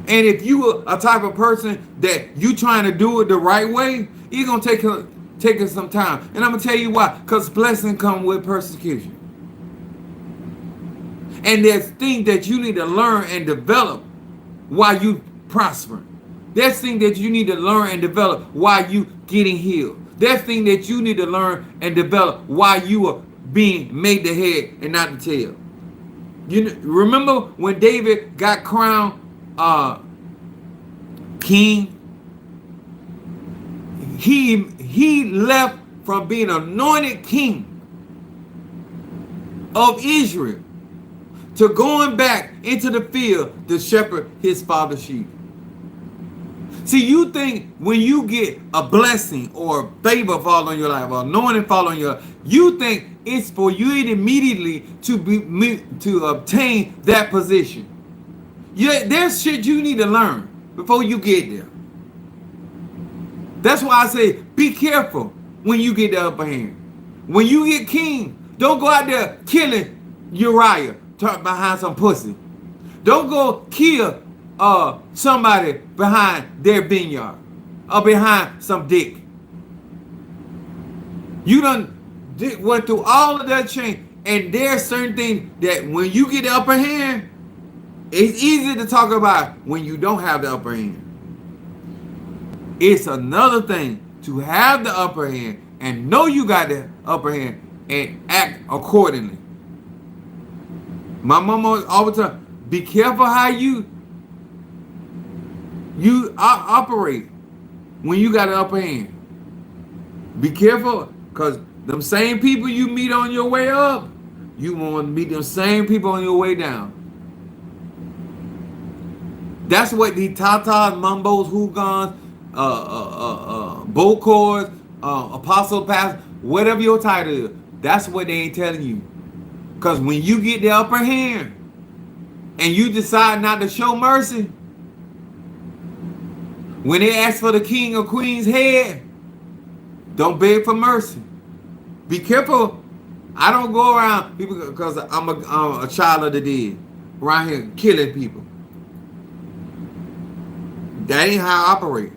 And if you are a type of person that you trying to do it the right way, it's gonna take us some time. And I'm gonna tell you why. Because blessing come with persecution. And there's things that you need to learn and develop while you prosper. There's things that you need to learn and develop while you getting healed. There's things that you need to learn and develop while you are being made the head and not the tail. You remember when David got crowned king? He left from being anointed king of Israel to going back into the field to shepherd his father's sheep. See, you think when you get a blessing or favor fall on your life, or anointing fall on your life, you think it's for you immediately to obtain that position. There's shit you need to learn before you get there. That's why I say be careful when you get the upper hand. When you get king, don't go out there killing Uriah behind some pussy. Don't go kill somebody behind their vineyard or behind some dick. You done went through all of that change, and there's certain things that when you get the upper hand, it's easy to talk about when you don't have the upper hand. It's another thing to have the upper hand and know you got the upper hand and act accordingly. My mama always tell me, be careful how you operate when you got an upper hand. Be careful, because them same people you meet on your way up, you want to meet them same people on your way down. That's what the tatas, mumbos, hugans, bokors, apostle, pastor, whatever your title is, that's what they ain't telling you. Because when you get the upper hand and you decide not to show mercy, when they ask for the king or queen's head, don't beg for mercy. Be careful. I don't go around people because I'm a child of the dead around here killing people. That ain't how I operate.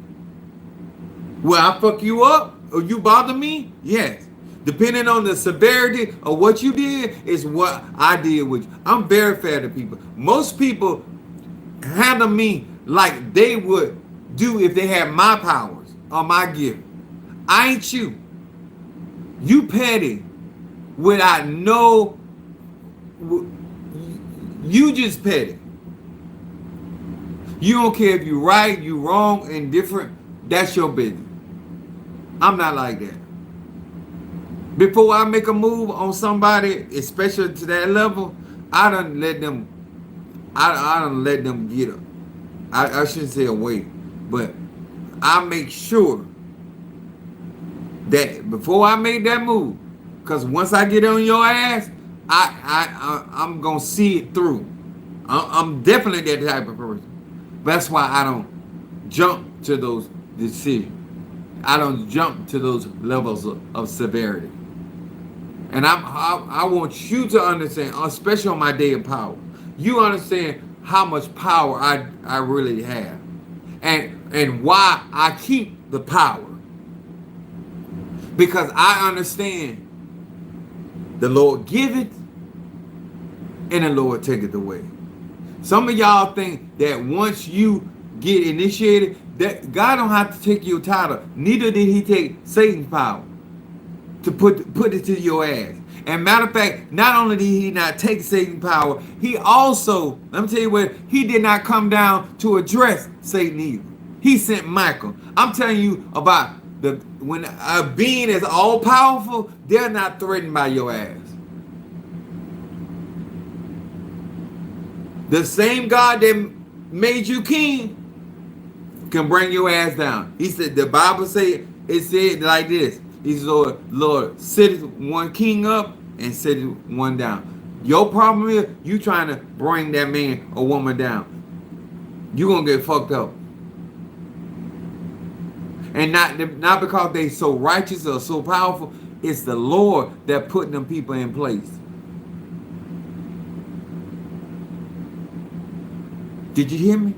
Will I fuck you up or you bother me? Yes. Depending on the severity of what you did is what I did with you. I'm very fair to people. Most people handle me like they would do if they had my powers or my gift. I ain't you. You petty without no, you just petty. You don't care if you right, you wrong, indifferent. That's your business. I'm not like that. Before I make a move on somebody, especially to that level, I done let them get up. I shouldn't say away, but I make sure that before I make that move, Because once I get on your ass, I'm gonna see it through. I'm definitely that type of person. That's why I don't jump to those decisions. I don't jump to those levels of severity. And I want you to understand, especially on my day of power, you understand how much power I really have, and why I keep the power, because I understand the Lord give it and the Lord take it away. Some of y'all think that once you get initiated, that God don't have to take your title. Neither did he take Satan's power to put it to your ass. And matter of fact, not only did he not take Satan's power, he also, let me tell you what, he did not come down to address Satan either. He sent Michael. I'm telling you about when a being is all powerful, they're not threatened by your ass. The same God that made you king can bring your ass down. He said, the Bible said like this. He said, Lord, set one king up and set one down. Your problem is you trying to bring that man or woman down. You're going to get fucked up. And not because they so righteous or so powerful. It's the Lord that put them people in place. Did you hear me?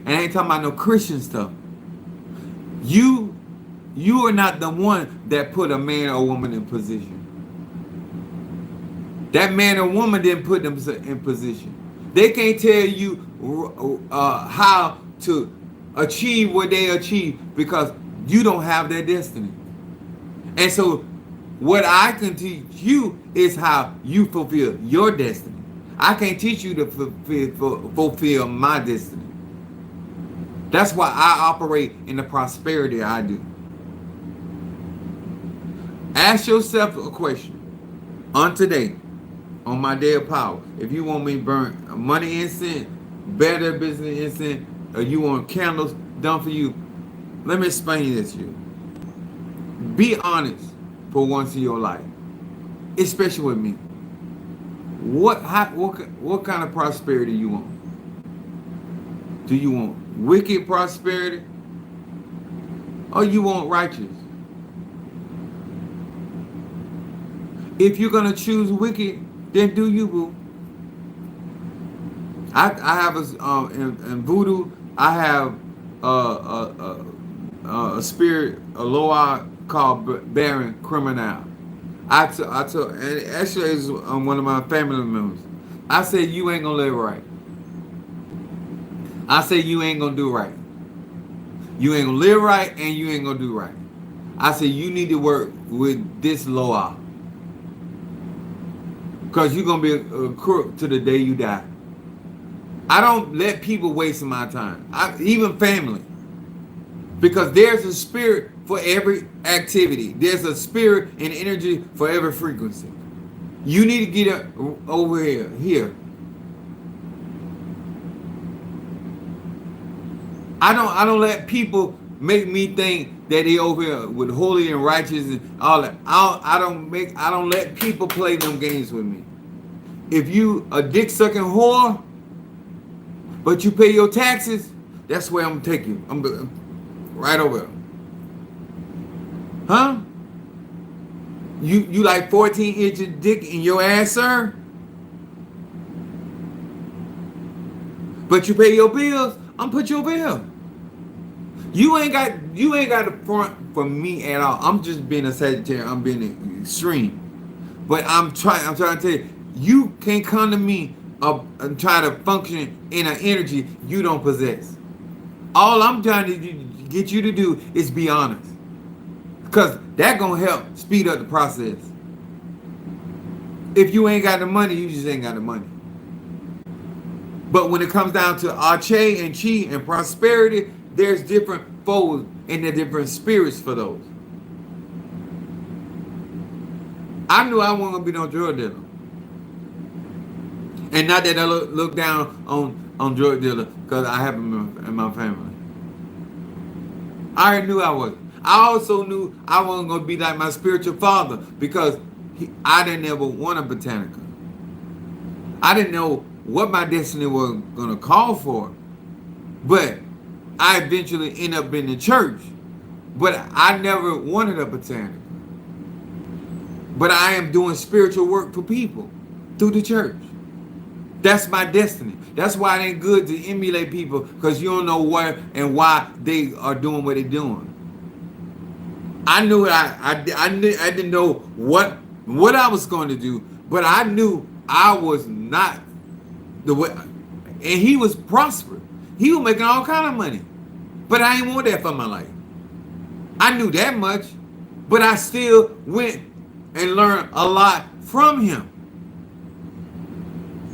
And I ain't talking about no Christian stuff. You are not the one that put a man or woman in position. That man or woman didn't put them in position. They can't tell you how to achieve what they achieve because you don't have their destiny. And so what I can teach you is how you fulfill your destiny. I can't teach you to fulfill my destiny. That's why I operate in the prosperity I do. Ask yourself a question on today, on my day of power. If you want me to burn money incense, better business incense, or you want candles done for you, let me explain this to you. Be honest for once in your life, especially with me. What kind of prosperity you want? Do you want wicked prosperity, or you want righteous? If you're gonna choose wicked, then do you, boo. I have in voodoo. I have a spirit, a loa called Baron Criminal. I told, and actually it's one of my family members. I said, you ain't gonna live right. I said, you ain't gonna do right. You ain't gonna live right, and you ain't gonna do right. I said, you need to work with this loa, because you're gonna be a crook to the day you die. I don't let people waste my time, even family, because there's a spirit for every activity. There's a spirit and energy for every frequency. You need to get over here. I don't let people make me think that they over here with holy and righteous and all that. I don't let people play them games with me. If you a dick sucking whore, but you pay your taxes, that's where I'm taking you. I'm right over there. Huh? You like 14 inches dick in your ass, sir? But you pay your bills, I'm put your bill. You ain't got the front for me at all. I'm just being a Sagittarius. I'm being extreme. But I'm trying to tell you, you can't come to me and try to function in an energy you don't possess. All I'm trying to get you to do is be honest. Because that's going to help speed up the process. If you ain't got the money, you just ain't got the money. But when it comes down to Arche and Chi and prosperity, there's different foes and the different spirits for those. I knew I wasn't going to be no drug dealer. And not that I look down on drug dealer, because I have them in my family. I already knew I wasn't. I also knew I wasn't going to be like my spiritual father, because I didn't ever want a botanica. I didn't know what my destiny was going to call for, but I eventually end up in the church. But I never wanted a botanica. But I am doing spiritual work for people through the church. That's my destiny. That's why it ain't good to emulate people, because you don't know where and why they are doing what they're doing. I knew I didn't know what I was going to do, but I knew I was not the way. And he was prosperous. He was making all kind of money, but I didn't want that for my life. I knew that much, but I still went and learned a lot from him.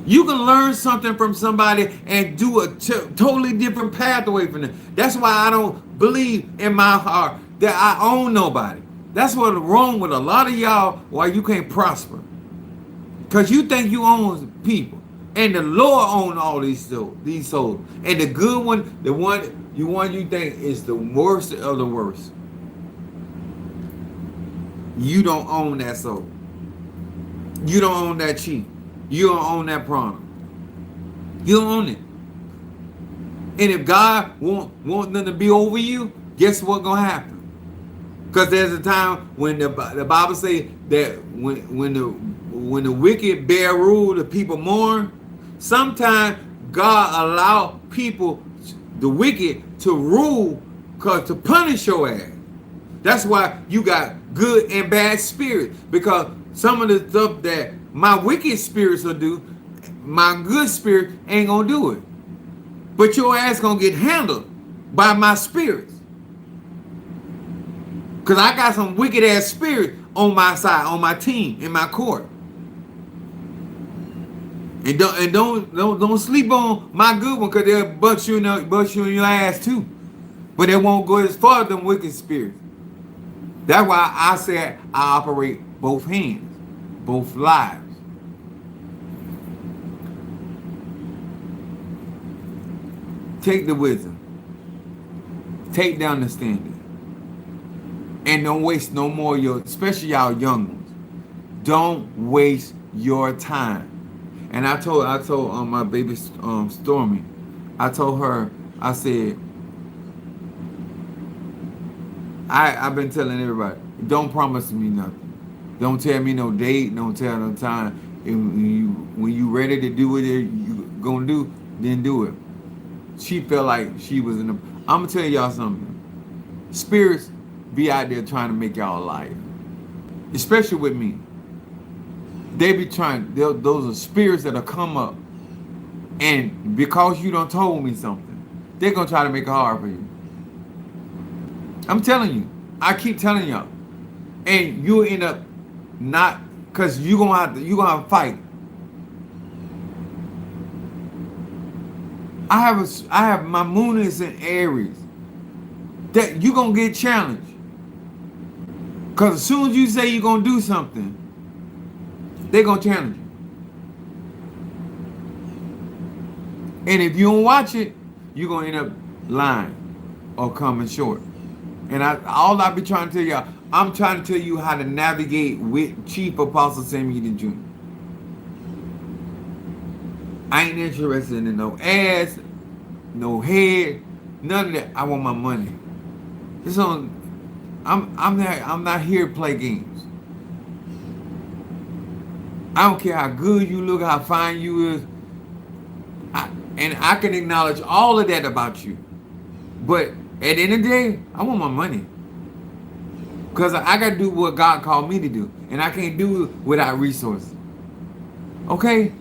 You can learn something from somebody and do a totally different pathway from them. That's why I don't believe in my heart that I own nobody. That's what's wrong with a lot of y'all, why you can't prosper. Because you think you own people. And the Lord owns all these souls. And the good one, the one you think is the worst of the worst, you don't own that soul. You don't own that sheep. You don't own that prana. You don't own it. And if God want them to be over you, guess what's gonna happen? Because there's a time when the Bible say that when the wicked bear rule, the people mourn. Sometimes God allow people, the wicked, to rule, to punish your ass. That's why you got good and bad spirits. Because some of the stuff that my wicked spirits will do, my good spirit ain't gonna do it. But your ass gonna get handled by my spirits. Because I got some wicked ass spirit on my side, on my team, in my court. And don't sleep on my good one, because they'll bust you in your ass too. But they won't go as far as them wicked spirits. That's why I said I operate both hands, both lives. Take the wisdom. Take the understanding. And don't waste no more especially y'all young ones. Don't waste your time. And I told my baby Stormy, I told her, I said, I've been telling everybody, don't promise me nothing. Don't tell me no date, don't tell no time. And when you ready to do what you gonna do, then do it. She felt like she was in the. I'm gonna tell y'all something. Spirits be out there trying to make y'all a liar, especially with me. They be trying. Those are spirits that'll come up, and because you done told me something, they're gonna try to make it hard for you. I'm telling you. I keep telling y'all, and you'll end up not, because you gonna have to fight. I have my moon is in Aries. That you gonna get challenged. Because as soon as you say you're gonna do something, they're gonna challenge you. And if you don't watch it, you're gonna end up lying or coming short. And all I be trying to tell y'all, I'm trying to tell you how to navigate with Chief Apostle Samuel Jr. I ain't interested in no ass, no head, none of that. I want my money. I'm not here to play games. I don't care how good you look, how fine you is. And I can acknowledge all of that about you. But at the end of the day, I want my money. Because I got to do what God called me to do. And I can't do it without resources. Okay?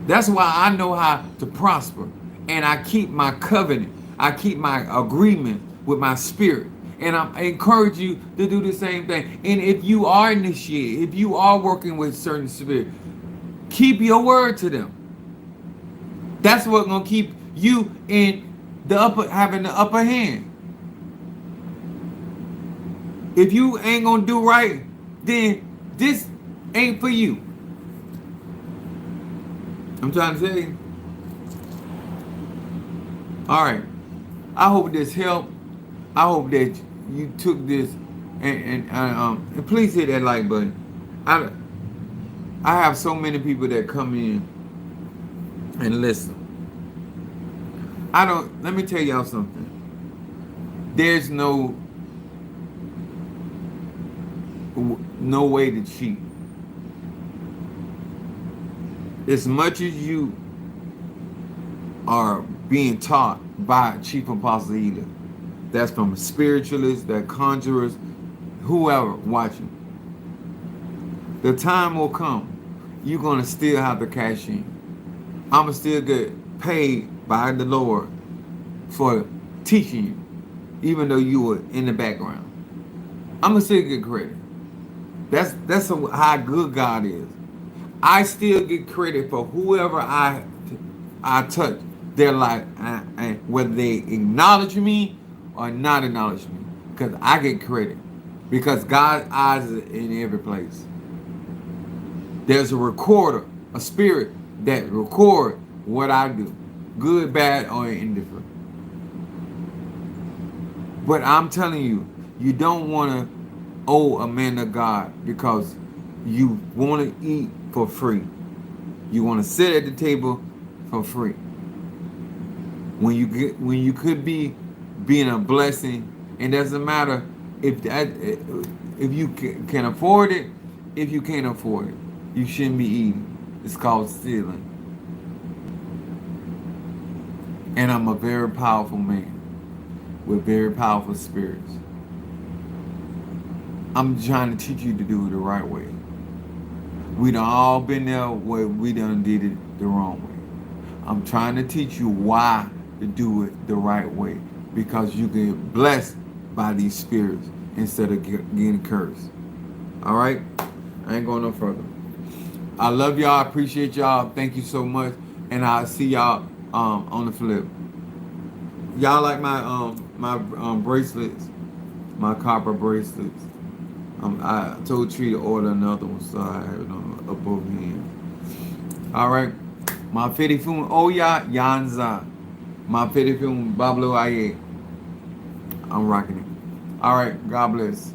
That's why I know how to prosper. And I keep my covenant. I keep my agreement with my spirit. And I encourage you to do the same thing. And if you are initiated, if you are working with certain spirit, keep your word to them. That's what's going to keep you in having the upper hand. If you ain't going to do right, then this ain't for you. I'm trying to tell you. All right. I hope this helped. I hope that you took this and please hit that like button. I I have so many people that come in and listen. I don't. Let me tell y'all something. There's no way to cheat. As much as you are being taught by Chief Apostle Eda, that's from spiritualists, that conjurers, whoever watching. The time will come. You're gonna still have to cash in. I'ma still get paid by the Lord for teaching you, even though you were in the background. I'ma still get credit. That's how good God is. I still get credit for whoever I touch their life, and whether they acknowledge me or not acknowledge me, because I get credit, because God's eyes are in every place. There's a recorder, a spirit that record what I do, good, bad, or indifferent. But I'm telling you, you don't want to owe a man of God because you want to eat for free. You want to sit at the table for free. When you could be being a blessing, and doesn't matter if you can afford it. If you can't afford it, you shouldn't be eating. It's called stealing. And I'm a very powerful man with very powerful spirits. I'm trying to teach you to do it the right way. We done all been there where we done did it the wrong way. I'm trying to teach you why to do it the right way, because you get blessed by these spirits instead of getting cursed. All right? I ain't going no further. I love y'all. I appreciate y'all. Thank you so much. And I'll see y'all on the flip. Y'all like my bracelets, my copper bracelets. I told Tree to order another one, so I have it on above hand. All right. My fede fun Oya Yanza. My fede fun Bablo Aye. I'm rocking it. All right. God bless.